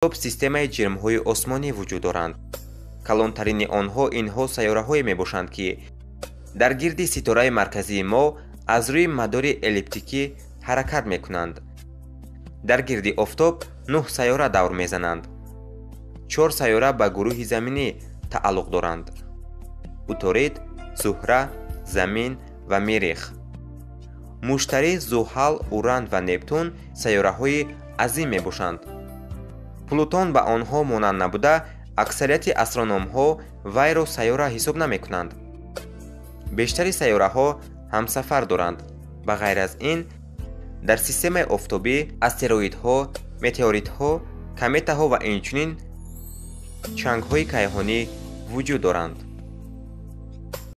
офтоб системаи ҷирмҳои осмонӣ вуҷуд доранд. калонтарини онҳо инҳо сайёраҳое мебошанд, ки дар гирди ситораи марказии мо аз рӯи мадори эллиптикӣ ҳаракат мекунанд. дар гирди офтоб 9 сайёра давр мезананд. 4 сайёра ба гурӯҳи заминӣ тааллуқ доранд: уторид, зуҳра, замин ва миррих. муштарӣ, зуҳал, уран ва нептун сайёраҳои азим мебошанд. плутон ба онҳо монанд набуда, аксарияти астрономҳо вайро сайёра ҳисоб намекунанд. бештари сайёраҳо ҳамсафар доранд. ба ғайр аз ин, дар системаи офтобӣ астероидҳо, метеоритҳо, кометаҳо ва инчунин чангҳои кайҳонӣ вуҷуд доранд.